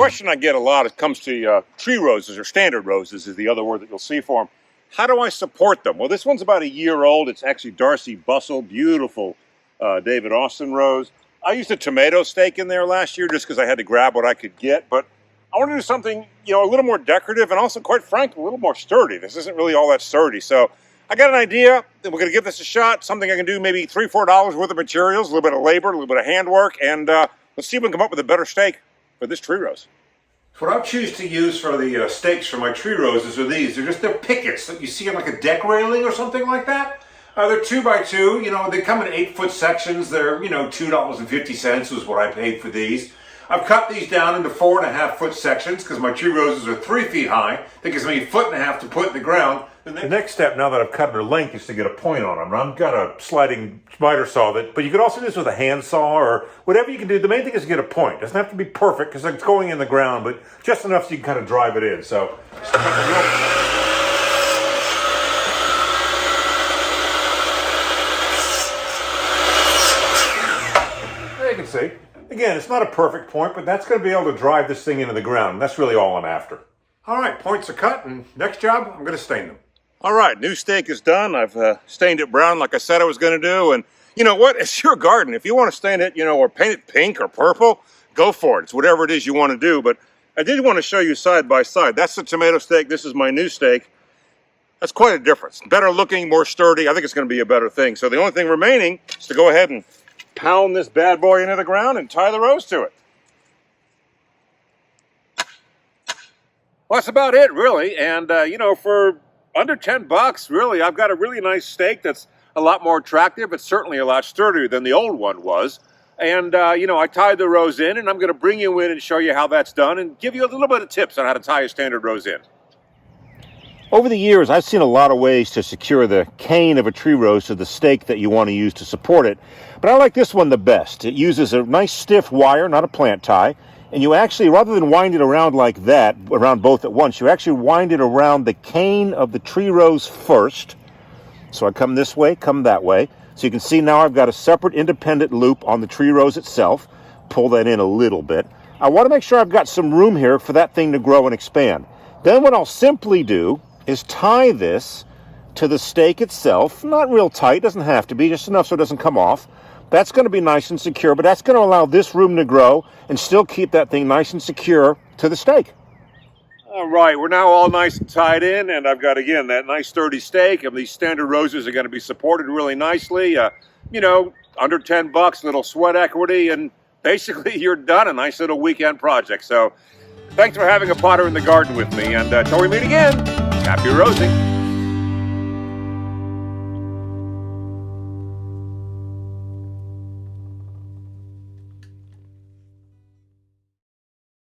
question I get a lot, it comes to tree roses, or standard roses is the other word that you'll see for them. How do I support them? Well, this one's about a year old. It's actually Darcy Bustle, beautiful David Austin rose. I used a tomato stake in there last year just because I had to grab what I could get, but I want to do something, a little more decorative and also, quite frankly, a little more sturdy. This isn't really all that sturdy, so I got an idea, and we're going to give this a shot, something I can do maybe $3, $4 worth of materials, a little bit of labor, a little bit of handwork, and let's see if we can come up with a better stake for this tree rose. What I choose to use for the stakes for my tree roses are these. They're pickets that you see on like a deck railing or something like that. They're 2x2, they come in 8-foot sections. They're, $2.50 was what I paid for these. I've cut these down into 4.5-foot sections because my tree roses are 3 feet high. That gives me 1.5 feet to put in the ground. The next step, now that I've cut their length, is to get a point on them. I've got a sliding miter saw, but you could also do this with a handsaw or whatever you can do. The main thing is to get a point. It doesn't have to be perfect because it's going in the ground, but just enough so you can kind of drive it in. So, there you can see. Again, it's not a perfect point, but that's going to be able to drive this thing into the ground. And that's really all I'm after. All right, points are cut, and next job, I'm going to stain them. All right, new stake is done. I've stained it brown like I said I was going to do. And you know what? It's your garden. If you want to stain it, or paint it pink or purple, go for it. It's whatever it is you want to do. But I did want to show you side by side. That's the tomato stake. This is my new stake. That's quite a difference. Better looking, more sturdy. I think it's going to be a better thing. So the only thing remaining is to go ahead and pound this bad boy into the ground and tie the rose to it. Well, that's about it, really. And, for under $10, really, I've got a really nice stake that's a lot more attractive. It's certainly a lot sturdier than the old one was. And, I tied the rose in, and I'm going to bring you in and show you how that's done and give you a little bit of tips on how to tie a standard rose in. Over the years, I've seen a lot of ways to secure the cane of a tree rose to the stake that you want to use to support it. But I like this one the best. It uses a nice stiff wire, not a plant tie. And you actually, rather than wind it around like that, around both at once, you actually wind it around the cane of the tree rose first. So I come this way, come that way. So you can see now I've got a separate independent loop on the tree rose itself. Pull that in a little bit. I want to make sure I've got some room here for that thing to grow and expand. Then what I'll simply do is tie this to the stake itself. Not real tight, doesn't have to be, just enough so it doesn't come off. That's going to be nice and secure, but that's going to allow this room to grow and still keep that thing nice and secure to the stake. All right, we're now all nice and tied in, and I've got, again, that nice sturdy stake, and these standard roses are going to be supported really nicely. Under $10, little sweat equity, and basically you're done. A nice little weekend project. So thanks for having a potter in the garden with me, and till we meet again, happy rosing.